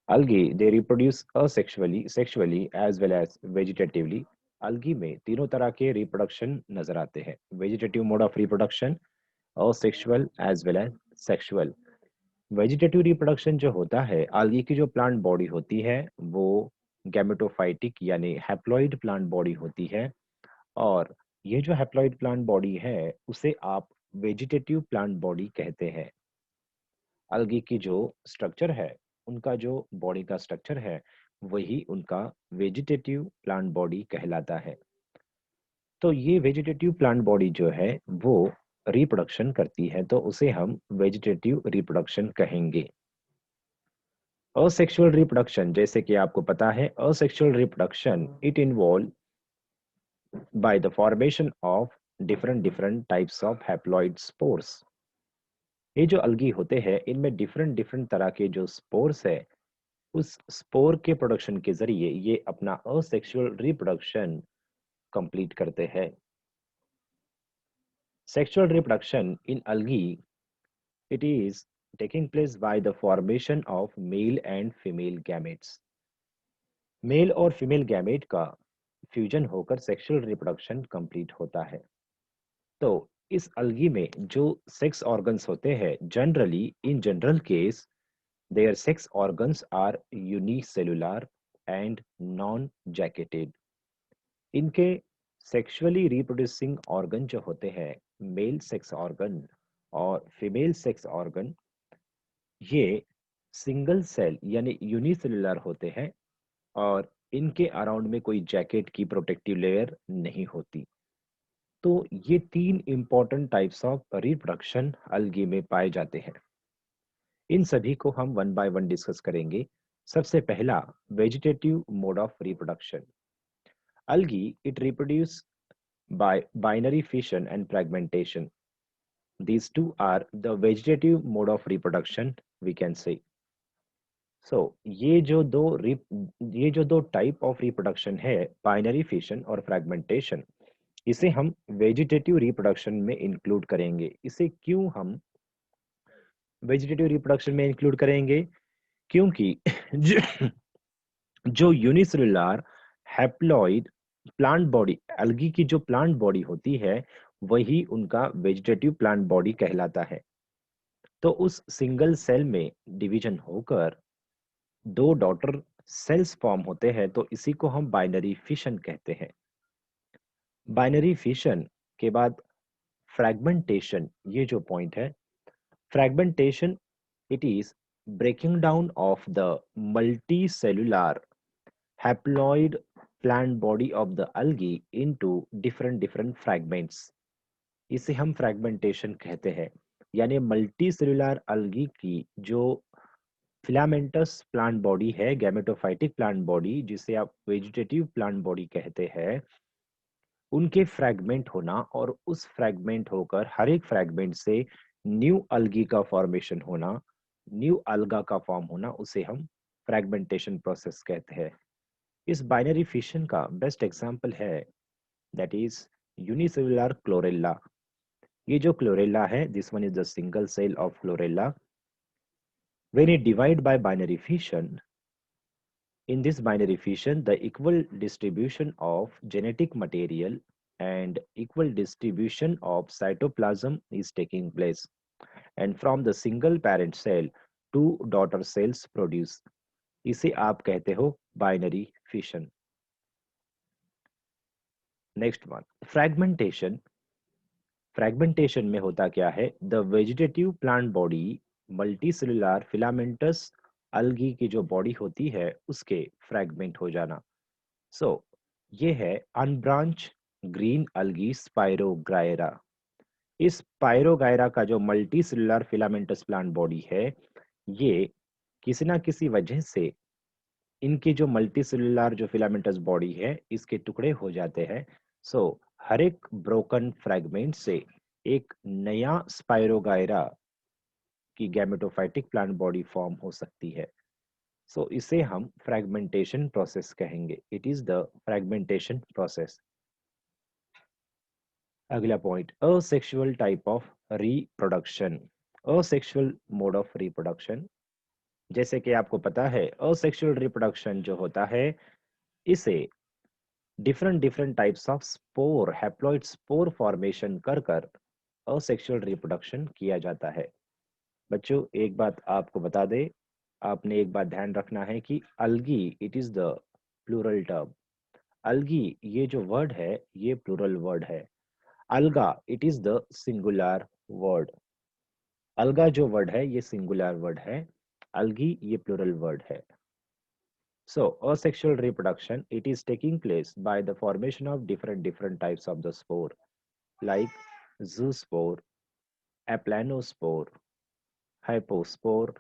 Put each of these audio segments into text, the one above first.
Algae, they reproduce asexually, sexually as well as vegetatively. algae में तीनों तरह के रिप्रोडक्शन नजर आते हैं. Vegetative mode of reproduction, asexual as well as sexual. Vegetative reproduction जो होता है, algae की जो प्लांट बॉडी होती है वो गैमेटोफाइटिक यानी हैप्लॉइड प्लांट बॉडी होती है. और ये जो हैप्लॉइड प्लांट बॉडी है उसे आप वेजिटेटिव प्लांट बॉडी कहते हैं. algae की जो स्ट्रक्चर है, उनका जो बॉडी का स्ट्रक्चर है, वही उनका वेजिटेटिव प्लांट बॉडी कहलाता है. तो ये वेजिटेटिव प्लांट बॉडी जो है वो रिप्रोडक्शन करती है, तो उसे हम वेजिटेटिव रिप्रोडक्शन कहेंगे. असेक्सुअल रिप्रोडक्शन, जैसे कि आपको पता है, asexual reproduction it involve by the formation of different different types of haploid spores. ये जो अलगी होते हैं इनमें डिफरेंट डिफरेंट तरह के जो स्पोर्स है, उस स्पोर के प्रोडक्शन के जरिए ये अपना असेक्सुअल रिप्रोडक्शन कंप्लीट करते हैं. Sexual reproduction in algae, it is taking place by the formation of male and female gametes. Male और फीमेल गैमेट का फ्यूजन होकर सेक्सुअल रिप्रोडक्शन कंप्लीट होता है. तो इस algae में जो सेक्स ऑर्गन्स होते हैं, generally in general case their sex organs are unicellular and non-jacketed. इनके सेक्सुअली रिप्रोड्यूसिंग ऑर्गन जो होते हैं, मेल सेक्स ऑर्गन और फीमेल सेक्स ऑर्गन, ये सिंगल सेल यानी यूनिसेलुलर होते हैं और इनके अराउंड में कोई जैकेट की प्रोटेक्टिव लेयर नहीं होती. तो ये तीन important types of reproduction algae में पाए जाते हैं. इन सभी को हम वन बाय वन डिस्कस करेंगे. सबसे पहला, vegetative mode of reproduction. algae it reproduce by binary fission and fragmentation. These two are the vegetative mode of reproduction, we can say. So ये जो दो टाइप ऑफ रिप्रोडक्शन है, binary fission और fragmentation, इसे हम वेजिटेटिव रिप्रोडक्शन में include करेंगे. इसे क्यों हम वेजिटेटिव रिप्रोडक्शन में इंक्लूड करेंगे? क्योंकि जो, जो unicellular haploid plant body, algae की जो प्लांट बॉडी होती है, वही उनका वेजिटेटिव प्लांट बॉडी कहलाता है. तो उस सिंगल सेल में डिवीजन होकर दो डॉटर सेल्स फॉर्म होते हैं, तो इसी को हम बाइनरी फिशन कहते हैं. बाइनरी फिशन के बाद फ्रैगमेंटेशन, ये जो पॉइंट है, fragmentation it is breaking down of the multi cellular haploid plant body of the algae into different different fragments. इसे हम फ्रैगमेंटेशन कहते हैं. यानी मल्टी सेलुलर algae की जो फिलामेंटस प्लांट बॉडी है, गैमेटोफाइटिक प्लांट बॉडी, जिसे आप वेजिटेटिव प्लांट बॉडी कहते हैं, उनके फ्रैगमेंट होना और उस फ्रैगमेंट होकर हर एक फ्रैगमेंट से न्यू algae का फॉर्मेशन होना, न्यू alga का फॉर्म होना, उसे हम फ्रैगमेंटेशन प्रोसेस कहते हैं. इस बाइनरी फिशन का बेस्ट एग्जांपल है, दैट इज यूनिसेलुलर क्लोरेला. ये जो क्लोरेला है, this one is the single cell of Chlorella. When it divide by binary fission, in this binary fission the equal distribution of genetic material and equal distribution of cytoplasm is taking place, and from the single parent cell two daughter cells produce. इसे आप कहते हो binary fission. Next one, fragmentation. Fragmentation में होता क्या है, the vegetative plant body multicellular filamentous algae की जो बॉडी होती है उसके फ्रैगमेंट हो जाना. सो ये है अनब्रांच ग्रीन algae स्पाइरोगायरा. इस स्पाइरोगायरा का जो मल्टीसेलुलर फिलामेंटस प्लांट बॉडी है, ये किसी ना किसी वजह से इनकी जो मल्टीसेलुलर जो फिलामेंटस बॉडी है, इसके टुकड़े हो जाते हैं. सो हर एक ब्रोकन फ्रैगमेंट से एक नया स्पाइरोगायरा की गैमेटोफाइटिक प्लांट बॉडी फॉर्म हो सकती है. सो इसे हम फ्रैगमेंटेशन प्रोसेस कहेंगे. It is the fragmentation process. अगला point, asexual type of reproduction. Asexual mode of reproduction. जैसे कि आपको पता है असेक्सुअल रिप्रोडक्शन जो होता है, इसे different different types of spore, haploid spore formation कर कर असेक्सुअल रिप्रोडक्शन किया जाता है। बच्चों एक बात आपको बता दे, आपने एक बात ध्यान रखना है कि algae it is the plural term. Algae ये जो वर्ड है ये प्लूरल वर्ड है। Alga it is the singular word. Alga जो वर्ड है ये सिंगुलर वर्ड है, अलगी ये प्लूरल वर्ड है। So, asexual reproduction, it is taking place by the formation of different types of the spore, like zoospore, aplanospore, hypospore,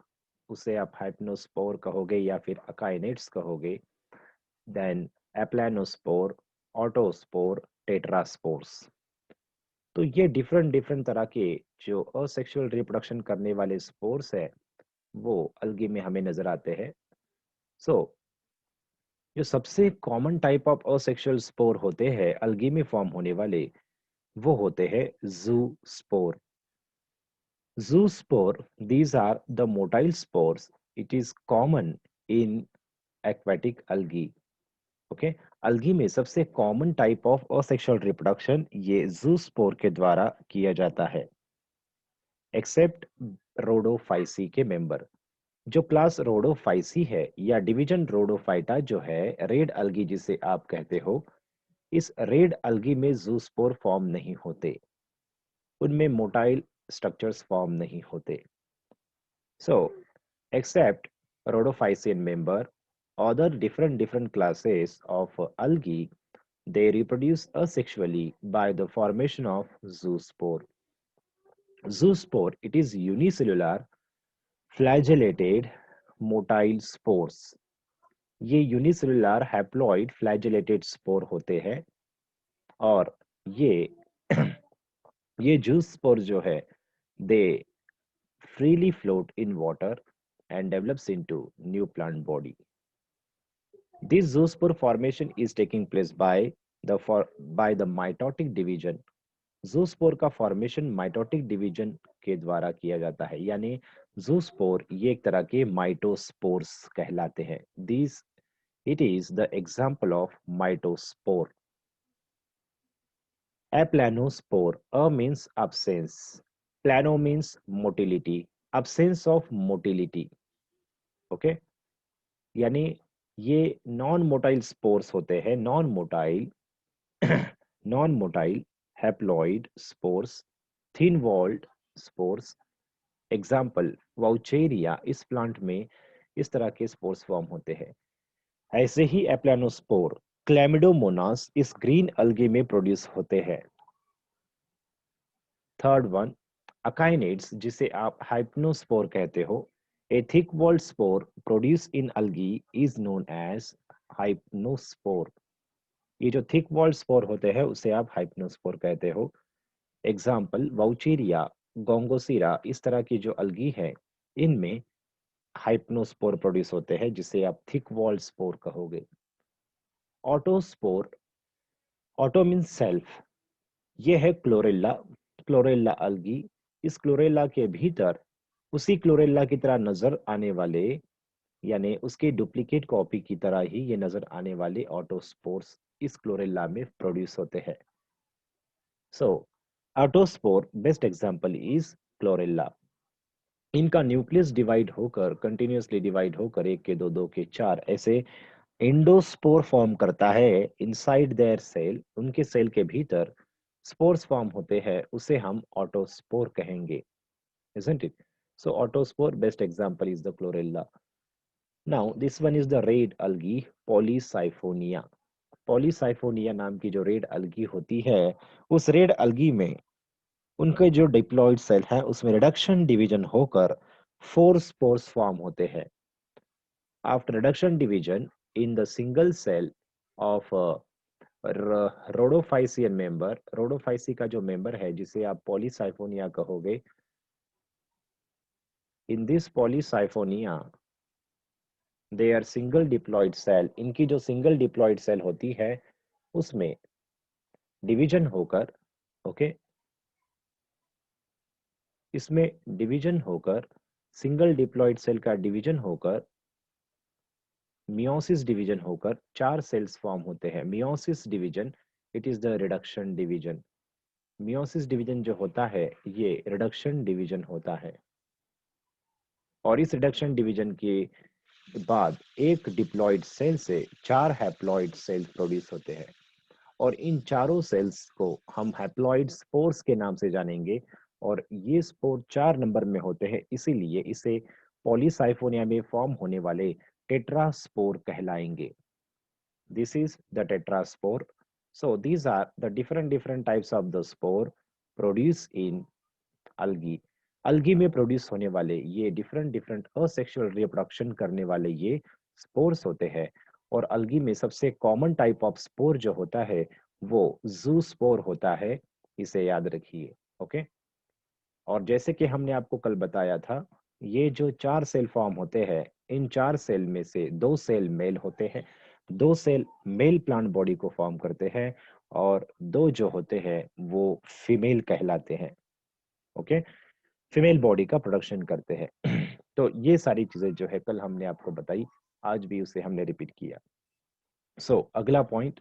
उसे आप hypnospore कहोगे या फिर अकाइनेट्स कहोगे, then aplanospore, autospore, tetraspores। तो ये डिफरेंट डिफरेंट तरह के जो असेक्सुअल रिप्रोडक्शन करने वाले स्पोर्स है वो अलगी में हमें नजर आते हैं। सो जो सबसे common type of asexual spore होते हैं अलगी में फॉर्म होने वाले, वो होते हैं zoospore. Zoospore, these are the motile spores, it is common in aquatic algae. Okay, algae में सबसे common type of asexual reproduction ये जू स्पोर के द्वारा किया जाता है, एक्सेप्ट रोडोफाइसी के मेंबर। जो क्लास रोडोफाइसी है या डिवीजन रोडोफाइटा जो है, रेड अलगी जिसे आप कहते हो, इस रेड अलगी में जूस्पोर फॉर्म नहीं होते, उनमें मोटाइल स्ट्रक्चर्स फॉर्म नहीं होते। So except rhodophycean member, other different classes of algae, they reproduce asexually by the formation of zoospore. Zoospore, it is unicellular flagellated motile spores। ये यूनिसेलुलर हैप्लॉइड फ्लैजेलेटेड स्पोर होते हैं और ये ये juice spore जो है, दे freely float in water and develops into new plant body. This zoospore formation is taking place by the mitotic division। Zoospore का formation mitotic division के द्वारा किया जाता है, यानी जूस्पोर ये एक तरह के माइटोस्पोर्स कहलाते हैं। This it is the example of mitospore. Aplanospore, a means absence, plano means motility, absence of motility। Okay, यानी ये नॉन मोटाइल स्पोर्स होते हैं, non motile non motile haploid spores, thin walled spores. Example Vaucheria, इस plant में इस तरह के spores form होते हैं। ऐसे ही एप्लानोस्पोर क्लैमिडोमोनास इस ग्रीन अलगे में प्रोड्यूस होते हैं। थर्ड वन अकाइनेट्स, जिसे आप हाइप्नोस्पोर कहते हो। A thick walled spore produce in algae is known as hypnospore. ये जो थिक वॉल्ड स्पोर होते हैं उसे आप हाइप्नोस्पोर कहते हो। एग्जाम्पल वाउचेरिया, गोंगोसीरा, इस तरह की जो अलगी है इनमें हाइप्नोस्पोर प्रोड्यूस होते हैं जिसे आप थिक वॉल्ड स्पोर कहोगे। ऑटोस्पोर, ऑटो मीन्स सेल्फ, ये है क्लोरेला, क्लोरेला अलगी। इस क्लोरेला के भीतर उसी क्लोरेला की तरह नजर आने वाले, यानी उसके डुप्लीकेट कॉपी की तरह ही ये नजर आने वाले ऑटोस्पोर्स इस क्लोरेला में प्रोड्यूस होते हैं। सो ऑटोस्पोर बेस्ट एग्जांपल इज क्लोरेला। इनका न्यूक्लियस डिवाइड होकर, कंटिन्यूअसली डिवाइड होकर, एक के दो, दो के चार, ऐसे एंडोस्पोर फॉर्म करता है इनसाइड देयर सेल। उनके सेल के भीतर स्पोर्स फॉर्म होते हैं, उसे हम ऑटोस्पोर कहेंगे, isn't it? So autospore best example is the chlorella. Now this one is the red algae Polysiphonia। Polysiphonia नाम की जो रेड अलगी होती है, उस रेड अलगी में उनके जो डिप्लॉइड सेल है उसमें रिडक्शन डिवीजन होकर फोर स्पोर्स फॉर्म होते हैं। After reduction division in the single cell of rhodophycean member, rhodophyceae का जो मेंबर है जिसे आप पॉलीसाइफोनिया कहोगे, in this polysiphonia they are single diploid cell. इनकी जो सिंगल डिप्लॉइड सेल होती है उसमें डिवीजन होकर, ओके, इसमें डिवीजन होकर सिंगल डिप्लॉइड सेल का डिवीजन होकर मियोसिस डिवीजन होकर 4 सेल्स फॉर्म होते हैं। Meiosis division it is the reduction division. Meiosis division जो होता है ये रिडक्शन डिवीजन होता है, और इस रिडक्शन डिवीजन के बाद एक डिप्लॉइड सेल से 4 हैप्लॉइड सेल प्रोड्यूस होते हैं, और इन चारों सेल्स को हम हैप्लॉइड स्पोर्स के नाम से जानेंगे। और ये स्पोर 4 नंबर में होते हैं, इसीलिए इसे पॉलीसाइफोनिया में फॉर्म होने वाले टेट्रास्पोर कहलाएंगे। This is the tetraspore. So these are the different types of the spore produced in algae. algae में प्रोड्यूस होने वाले ये डिफरेंट असेक्सुअल रिप्रोडक्शन करने वाले ये स्पोर्स होते हैं। और algae में सबसे कॉमन टाइप ऑफ स्पोर जो होता है वो जू स्पोर होता है, इसे याद रखिए। ओके। और जैसे कि हमने आपको कल बताया था, ये जो 4 सेल फॉर्म होते हैं, इन 4 सेल में से 2 सेल मेल होते हैं, 2 सेल मेल प्लांट बॉडी को फॉर्म करते हैं, और 2 जो होते हैं वो फीमेल कहलाते हैं। ओके, फीमेल बॉडी का प्रोडक्शन करते हैं। तो ये सारी चीजें जो है कल हमने आपको बताई, आज भी उसे हमने रिपीट किया। सो अगला point,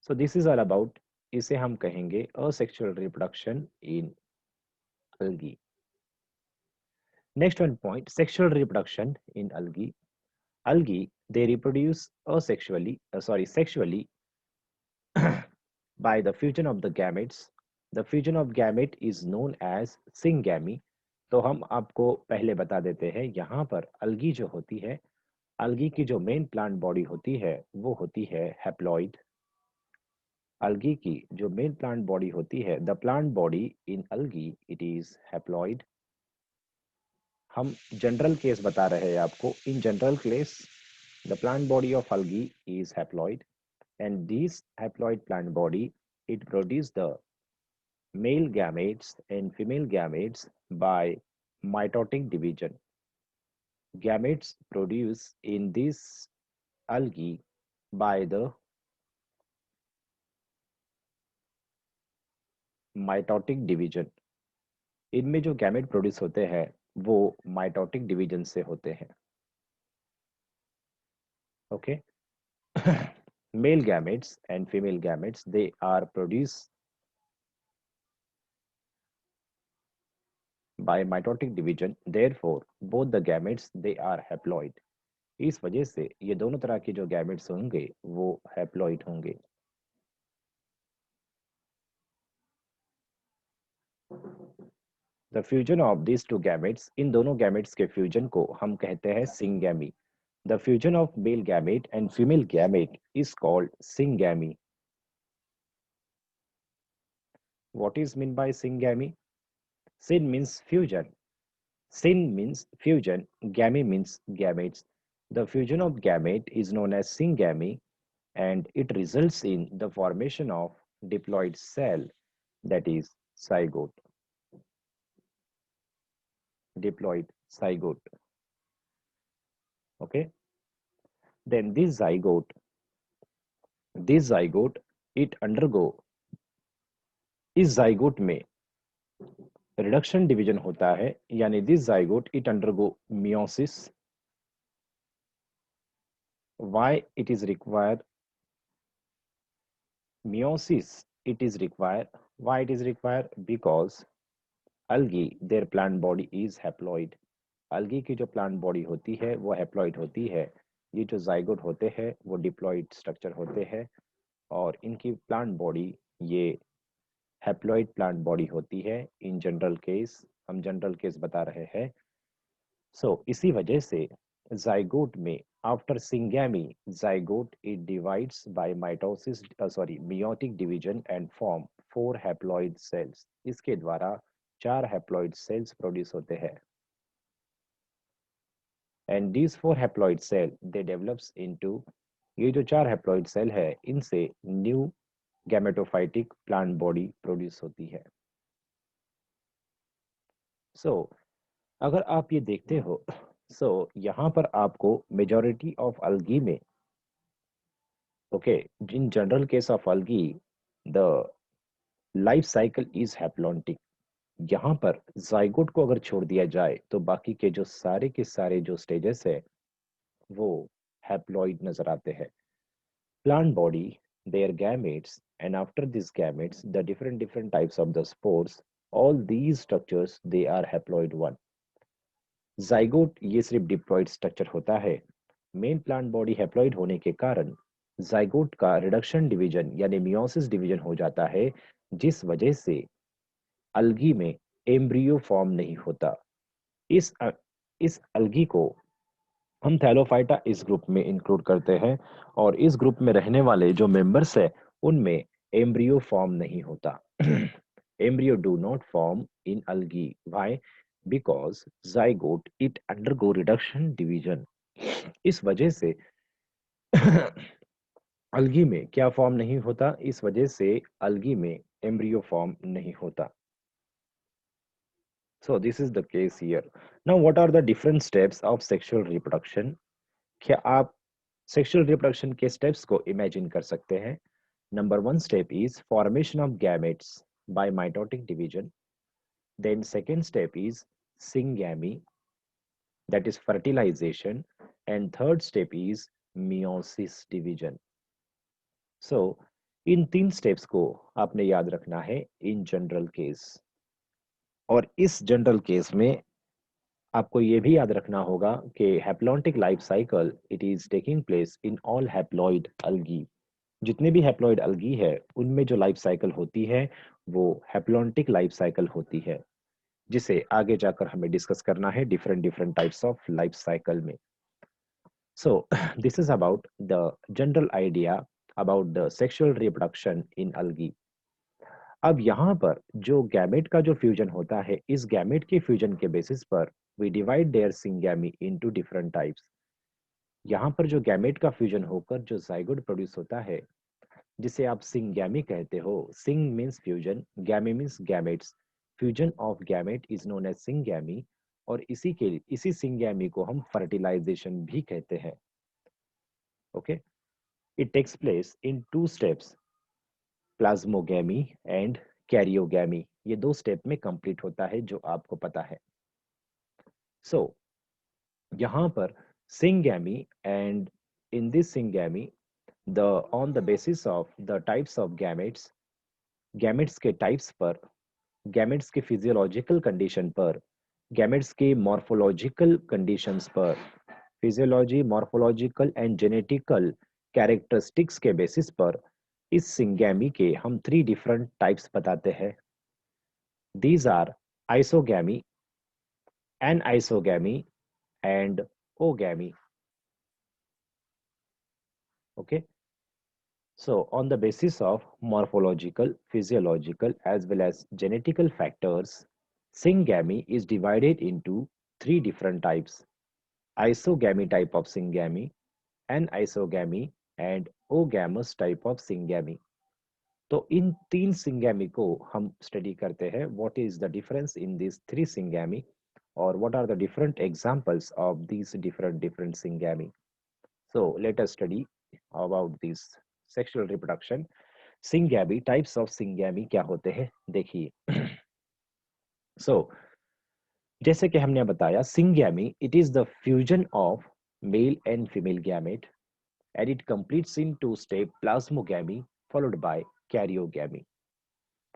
so this is all about, इसे हम कहेंगे asexual reproduction in algae. Next one point, sexual reproduction in algae. Algae, they reproduce sexually by the fusion of the gametes. The fusion of gamete is known as syngamy. तो हम आपको पहले बता देते हैं, यहाँ पर algae जो होती है, algae की जो मेन प्लांट बॉडी होती है वो होती है हैप्लॉइड। algae की जो मेन प्लांट बॉडी होती है, the plant body in algae it is haploid. हम जनरल केस बता रहे हैं आपको। In general case the plant body of algae is haploid, and this haploid plant body it produce the male gametes and female gametes by mitotic division. Gametes produced in this algae by the mitotic division. इनमें जो gamete produce होते हैं वो mitotic division से होते हैं। Okay. Male gametes and female gametes they are produced by mitotic division, therefore both the gametes they are haploid. इस वजह से ये दोनों तरह के जो gametes होंगे वो haploid होंगे। The fusion of these two gametes, इन दोनों gametes के fusion को हम कहते हैं syngamy. The fusion of male gamete and female gamete is called syngamy. What is meant by syngamy? Syn means fusion. Syn means fusion. Gamy means gametes. The fusion of gamete is known as syngamy, and it results in the formation of diploid cell, that is zygote. Diploid zygote. Okay. Then this zygote it undergo, इस zygote में reduction division होता है, यानी this zygote it undergo meiosis. Why it is required meiosis? It is required. Why it is required? Because algae their plant body is haploid. algae की जो plant body होती है वो हैप्लॉइड होती है। ये जो जाइगोट होते हैं वो डिप्लॉइड स्ट्रक्चर होते हैं, और इनकी प्लांट बॉडी ये हैप्लॉइड प्लांट बॉडी होती है। इन जनरल केस, हम जनरल केस बता रहे हैं। इसी वजह से जाइगोट में after syngamy zygote it divides by mitosis meiotic division and form 4 haploid cells. इसके द्वारा 4 हैप्लॉइड सेल्स प्रोड्यूस होते हैं, and these 4 haploid cell they develops into, ये जो 4 haploid cell है इनसे new gametophytic plant body produce होती है। अगर आप ये देखते हो, यहाँ पर आपको मेजॉरिटी ऑफ algae में, okay, in general case of algae the life cycle is haplontic. यहाँ पर जाइगोट को अगर छोड़ दिया जाए तो बाकी के सारे जो स्टेजेस है वो हैप्लॉइड नजर आते हैं. Plant body, their gametes, and after these gametes, the different types of the spores, all these structures, they are haploid one. Zygote ये सिर्फ डिप्लॉइड स्ट्रक्चर होता है. मेन प्लांट बॉडी हैप्लॉइड होने के कारण जाइगोट का रिडक्शन डिवीजन यानी meiosis division हो जाता है, जिस वजह से अल्गी में एम्ब्रियो फॉर्म नहीं होता. इस इस अल्गी को हम थैलोफाइटा इस ग्रुप में इंक्लूड करते हैं, और इस ग्रुप में रहने वाले जो मेंबर्स है उनमें एम्ब्रियो फॉर्म नहीं होता. Embryo do not form in algae. Why? Because zygote it undergo reduction division. इस वजह से अल्गी में क्या फॉर्म नहीं होता? इस वजह से अल्गी में एम्ब्रियो फॉर्म नहीं होता. So this is the case here. Now what are the different steps of sexual reproduction? क्या आप सेक्सुअल रिप्रोडक्शन के स्टेप्स को इमेजिन कर सकते हैं? Number one step is formation of gametes by mitotic division. Then second step is syngamy, that is fertilization. And third step is meiosis division. So इन तीन steps को आपने याद रखना है इन जनरल केस. और इस जनरल केस में आपको ये भी याद रखना होगा कि haplontic life cycle it is taking place in all haploid algae. जितने भी हैप्लॉइड अल्गी है उनमें जो लाइफ साइकिल होती है वो हैप्लॉन्टिक लाइफ साइकिल होती है, जिसे आगे जाकर हमें डिस्कस करना है different different types of life cycle में. So this is about the general idea about the sexual reproduction in algae. अब यहाँ पर जो गैमेट का जो फ्यूजन होता है, इस गैमेट के फ्यूजन के बेसिस पर we divide their syngamy into different types. यहाँ पर जो गैमेट का फ्यूजन होकर जो जाइगोट प्रोड्यूस होता है, जिसे आप सिंगैमी कहते हो. Syn means fusion, gamy means gametes. Fusion of gamete is known as syngamy, और इसी सिंगैमी को हम फर्टिलाइजेशन भी कहते हैं. Okay, it takes place in two steps, plasmogamy and karyogamy. ये दो स्टेप में कंप्लीट होता है जो आपको पता है. सो यहाँ पर syngamy, and in this syngamy the on the basis of the types of gametes, gametes के टाइप्स पर, गैमेट्स के फिजियोलॉजिकल कंडीशन पर, गैमेट्स के मॉर्फोलॉजिकल कंडीशंस पर, physiology, morphological and genetical characteristics के बेसिस पर इस सिंगैमी के हम 3 डिफरेंट टाइप्स बताते हैं. These are isogamy, anisogamy and ogamy. Okay, so on the basis of morphological, physiological as well as genetical factors, syngamy is divided into 3 different types: isogamy type of syngamy, anisogamy and ogamous type of syngamy. तो इन 3 syngamy को हम study करते हैं. What is the difference in this 3 syngamy, or what are the different examples of these different syngamy. So let us study about this sexual reproduction. Syngamy, types of syngamy क्या होते हैं देखिए. So जैसे कि हमने बताया, syngamy it is the fusion of male and female gamete, and it completes in 2-step plasmogamy followed by karyogamy.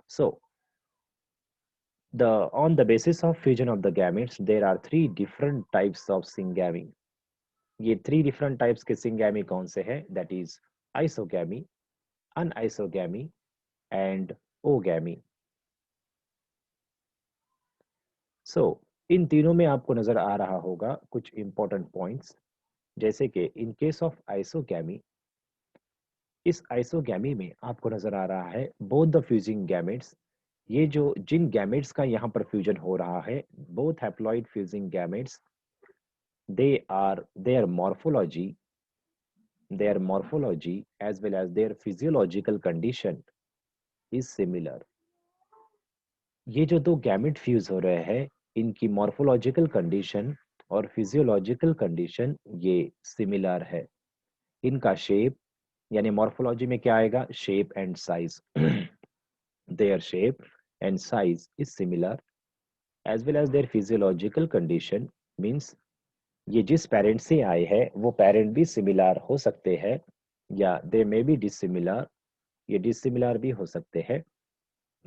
So on the basis of fusion of the gametes there are 3 different types of syngamy. ये 3 different types के syngamy कौन से हैं? That is isogamy, anisogamy and oogamy. So इन तीनों में आपको नजर आ रहा होगा कुछ इंपॉर्टेंट पॉइंट्स, जैसे कि इन केस ऑफ आइसोगैमी, इस आइसोगैमी में आपको नजर आ रहा है बोथ द फ्यूजिंग गैमेट्स. ये जो जिन गैमेट्स का यहाँ पर फ्यूजन हो रहा है, both haploid fusing gametes, their morphology as well as their physiological condition is similar. ये जो दो गैमेट फ्यूज हो रहे हैं, इनकी मॉर्फोलॉजिकल कंडीशन और फिजियोलॉजिकल कंडीशन ये सिमिलर है. इनका शेप यानी मॉर्फोलॉजी में क्या आएगा? Shape and size. Their shape and size is similar, as well as their physiological condition means ये जिस पेरेंट से आए हैं वो पेरेंट भी सिमिलर हो सकते हैं या दे मे बी डिसिमिलर, ये डिसिमिलर भी हो सकते हैं,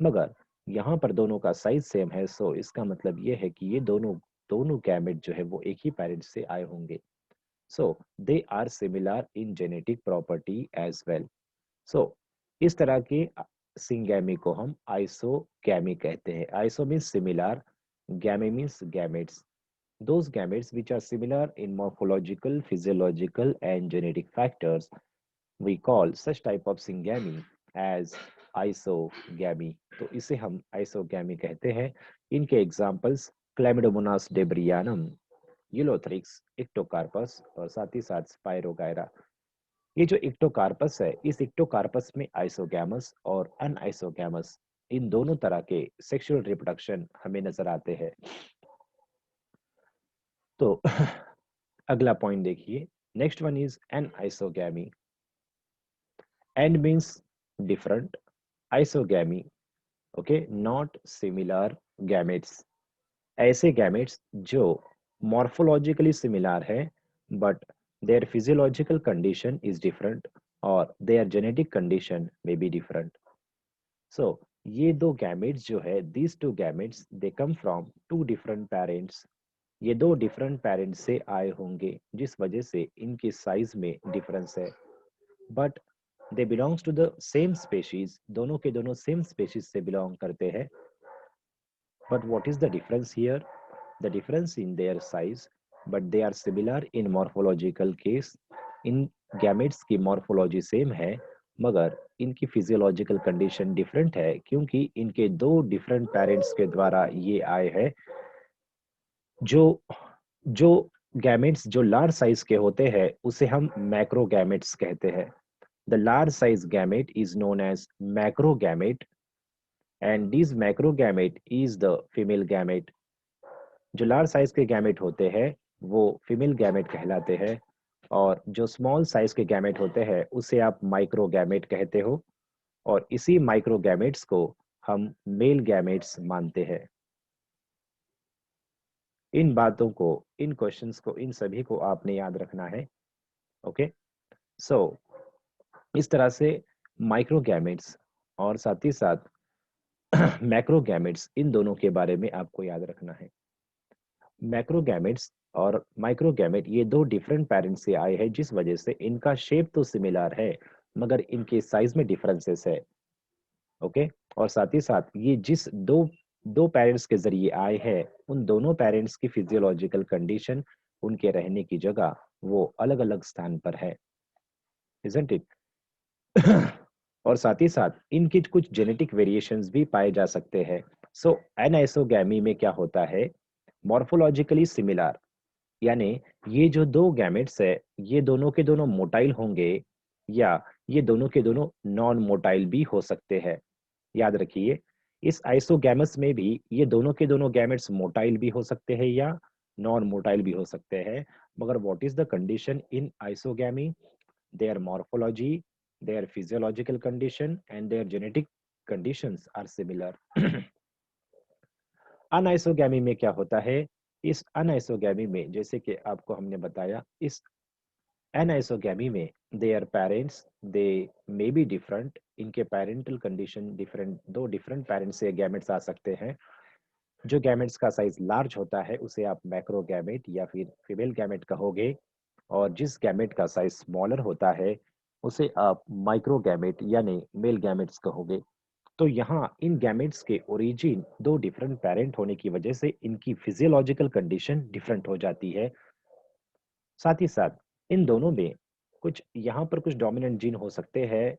मगर यहाँ पर दोनों का साइज सेम है, सो इसका मतलब ये है कि ये दोनों दोनों गैमेट जो है वो एक ही पेरेंट से आए होंगे। So they are similar in genetic property as well. So इस तरह के सिंगैमी को हम आइसोगैमी कहते हैं। Iso means similar, gamy means gametes, those gametes which are similar in morphological, physiological and genetic factors. We call such type of syngamy as isogamy. तो इसे हम isogamy कहते हैं। इनके एग्जाम्पल्स Chlamydomonas debrianum, यूलोथ्रिक्स, इक्टोकार्पस और साथ ही साथ स्पाइरोगायरा। ये जो इक्टोकार्पस है, इस इक्टोकार्पस में आइसोगैमस और अनआइसोगैमस इन दोनों तरह के सेक्सुअल रिप्रोडक्शन हमें नजर आते हैं। तो अगला पॉइंट देखिए, next one is anisogamy. And means different, isogamy okay not similar gametes, ऐसे गैमेट्स जो मॉर्फोलॉजिकली सिमिलर है but their physiological condition is different और देयर जेनेटिक कंडीशन में बी डिफरेंट। सो ये दो गैमेट्स जो है, these two gametes they come from two different parents, ये दो डिफरेंट पेरेंट्स से आए होंगे जिस वजह से इनकी साइज में डिफरेंस है, but they belongs to the same species, दोनों के दोनों सेम स्पेशीज से बिलोंग करते हैं। But what is the difference here? The difference in their size, but they are similar in morphological case. इन गैमेट्स की मॉर्फोलॉजी सेम है मगर इनकी फिजियोलॉजिकल कंडीशन डिफरेंट है क्योंकि इनके दो डिफरेंट पेरेंट्स के द्वारा ये आए हैं। जो जो गैमेट्स जो लार्ज साइज के होते हैं उसे हम मैक्रो गैमेट्स कहते हैं। The large size gamete is known as macro gamete and this macro gamete is the female gamete. जो लार्ज साइज के गैमेट होते हैं वो फीमेल गैमेट कहलाते हैं और जो स्मॉल साइज के गैमेट होते हैं उसे आप माइक्रो गैमेट कहते हो और इसी माइक्रो गैमेट्स को हम मेल गैमेट्स मानते हैं। इन बातों को, इन क्वेश्चंस को, इन सभी को आपने याद रखना है। ओके सो इस तरह से माइक्रो गैमेट्स और साथ ही साथ मैक्रो गैमेट्स, इन दोनों के बारे में आपको याद रखना है। मैक्रो गैमेट्स और माइक्रो गैमेट ये दो डिफरेंट पेरेंट्स से आए हैं जिस वजह से इनका शेप तो सिमिलर है मगर इनके साइज में डिफरेंसेस है। ओके और साथ ही साथ ये जिस दो दो पेरेंट्स के जरिए आए हैं उन दोनों पेरेंट्स की फिजियोलॉजिकल कंडीशन, उनके रहने की जगह वो अलग अलग स्थान पर है, इजंट इट? और साथ ही साथ इनकी कुछ जेनेटिक वेरिएशंस भी पाए जा सकते हैं। सो एनाइसोगैमी में क्या होता है, मॉर्फोलॉजिकली सिमिलर, यानी ये जो दो गैमेट्स है ये दोनों के दोनों मोटाइल होंगे या ये दोनों के दोनों नॉन मोटाइल भी हो सकते हैं। याद रखिए इस आइसोगैमस में भी ये दोनों के दोनों गैमेट्स मोटाइल भी हो सकते हैं या नॉन मोटाइल भी हो सकते हैं, मगर what is the condition in isogamy? their morphology, their physiological condition and their genetic conditions are similar. अनआइसोगैमी में क्या होता है? इस अनआइसोगैमी में जैसे कि आपको हमने बताया, इस एनाइसोगैमी में their parents they may be different, इनके पेरेंटल कंडीशन डिफरेंट, दो डिफरेंट पेरेंट्स से गैमेट्स आ सकते हैं। जो गैमेट्स का साइज लार्ज होता है उसे आप मैक्रो गैमेट या फिर फीमेल गैमेट कहोगे और जिस गैमेट का साइज स्मॉलर होता है उसे आप माइक्रो गैमेट यानी मेल गैमेट्स कहोगे। तो यहाँ इन गैमेट्स के ओरिजिन दो डिफरेंट पेरेंट होने की वजह से इनकी फिजियोलॉजिकल कंडीशन डिफरेंट हो जाती है। साथ ही साथ इन दोनों में कुछ यहाँ पर कुछ डोमिनेंट जीन हो सकते हैं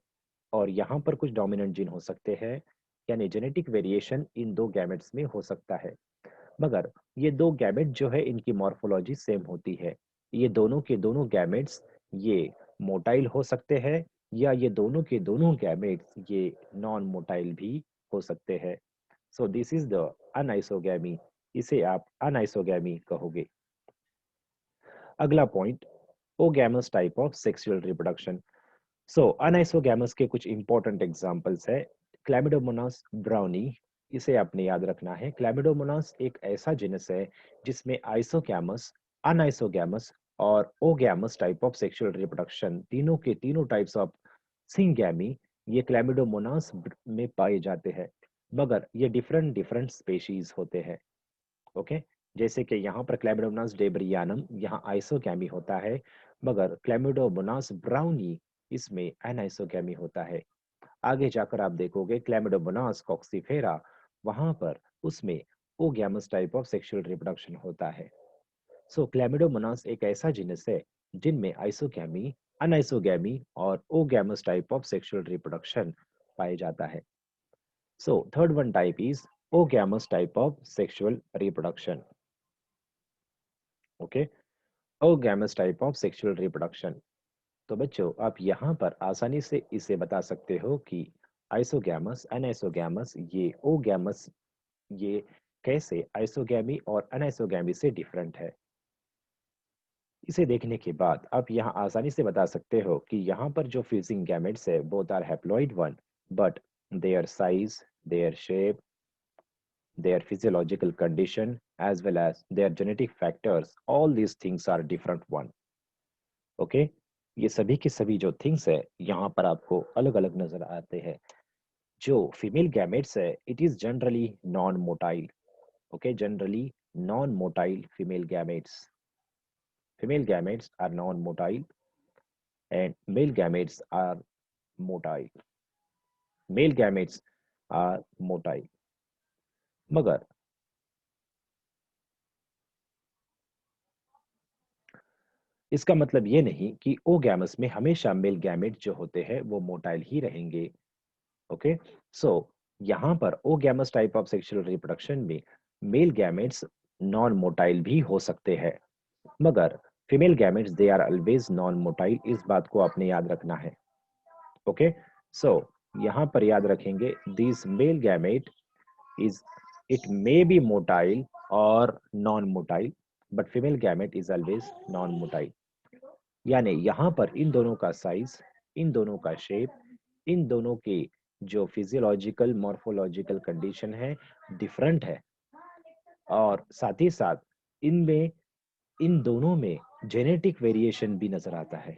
और यहाँ पर कुछ डोमिनेंट जीन हो सकते हैं, यानी जेनेटिक वेरिएशन इन दो गैमेट्स में हो सकता है, मगर ये दो गैमेट जो है इनकी मॉर्फोलॉजी सेम होती है। ये दोनों के दोनों गैमेट्स ये मोटाइल हो सकते हैं या ये दोनों के दोनों गैमेट्स ये नॉन मोटाइल भी हो सकते हैं। So this is the anisogamy, इसे आप अनआइसोगैमी कहोगे। अगला point, oogamous type of sexual reproduction. So anisogamous के कुछ इंपॉर्टेंट एग्जांपल्स है, क्लैमिडोमोनास ब्राउनी, इसे आपने याद रखना है। क्लैमिडोमोनास एक ऐसा जिनस है जिसमें आइसोगैमस, अनआइसोगैमस और oogamous type of sexual reproduction, तीनों के तीनों टाइप्स ऑफ सिंगैमी ये क्लैमिडोमोनास में पाए जाते हैं, मगर ये डिफरेंट डिफरेंट स्पेशीज होते हैं। ओके, जैसे कि यहाँ पर क्लैमिडोमोनास डेबरियानम यहाँ आइसोगैमी होता है, मगर क्लैमिडोमोनास ब्राउनी इसमें एनाइसोगैमी होता है। आगे जाकर आप देखोगे क्लैमिडोमोनास कॉक्सीफेरा, वहां पर उसमें oogamous type of sexual reproduction होता है। सो क्लैमिडोमोनास एक ऐसा जीनस है जिनमें आइसोगैमी, अनआइसोगैमी और oogamous type of sexual reproduction पाया जाता है। So third one type is oogamous type of sexual reproduction. Okay, oogamous type of sexual reproduction. तो बच्चों आप यहाँ पर आसानी से इसे बता सकते हो कि आइसोगैमस, अनआइसोगैमस, ये ओगैमस, ये कैसे आइसोगैमी और अनआइसोगैमी से डिफरेंट है। इसे देखने के बाद आप यहाँ आसानी से बता सकते हो कि यहाँ पर जो फ्यूजिंग गैमेट्स है both are haploid one, but their size, their shape, their physiological condition, as well as their genetic factors, all these things are different one. Okay, ये सभी के सभी जो थिंग्स है यहाँ पर आपको अलग अलग नजर आते हैं। जो फीमेल गैमेट्स है it is generally non motile. Okay, generally non motile female gametes, female gametes are non-motile and male gametes are motile, male gametes are motile। मगर इसका मतलब ये नहीं कि ओ गैमस में हमेशा मेल गैमेट जो होते हैं वो मोटाइल ही रहेंगे। ओके, सो यहाँ पर oogamous type of sexual reproduction में मेल गैमेट्स नॉन मोटाइल भी हो सकते हैं, मगर female gametes they are always non motile, इस बात को आपने याद रखना है। ओके, सो यहाँ पर याद रखेंगे this male gamete is it may be motile or non-motile, but female gamete is always non-motile। यानी यहाँ पर इन दोनों का साइज, इन दोनों का शेप, इन दोनों के जो फिजियोलॉजिकल मॉर्फोलॉजिकल कंडीशन है डिफरेंट है, और साथ ही साथ इनमें, इन दोनों में जेनेटिक वेरिएशन भी नजर आता है।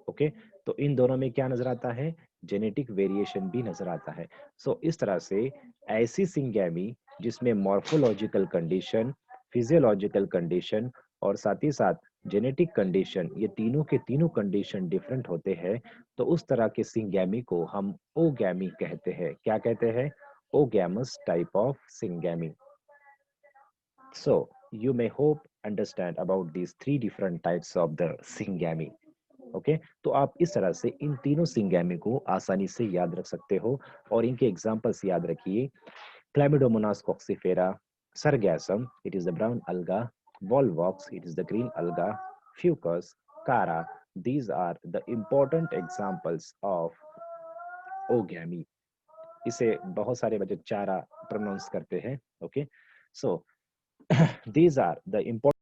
ओके, तो इन दोनों में क्या नजर आता है, जेनेटिक वेरिएशन भी नजर आता है। सो इस तरह से ऐसी सिंगैमी जिसमें मॉर्फोलॉजिकल कंडीशन, फिजियोलॉजिकल कंडीशन और साथ ही साथ जेनेटिक कंडीशन, ये तीनों के तीनों कंडीशन डिफरेंट होते हैं, तो उस तरह के सिंगैमी को हम ओगैमी कहते हैं। क्या कहते हैं, oogamous type of syngamy. So you may hope understand about these three different types of the syngamy। Okay, तो आप इस तरह से इन तीनों सिंगैमी को आसानी से याद रख सकते हो और इनके एग्जांपल्स याद रखिए। क्लैमिडोमोनास कॉक्सीफेरा, सरगैसम इट इज द ब्राउन अलगा, Volvox it is the green अलगा, फ्यूकस, कारा, these are the important examples of ओगैमी। इसे बहुत सारे बच्चे चारा प्रोनाउंस करते हैं। Okay, so these are the important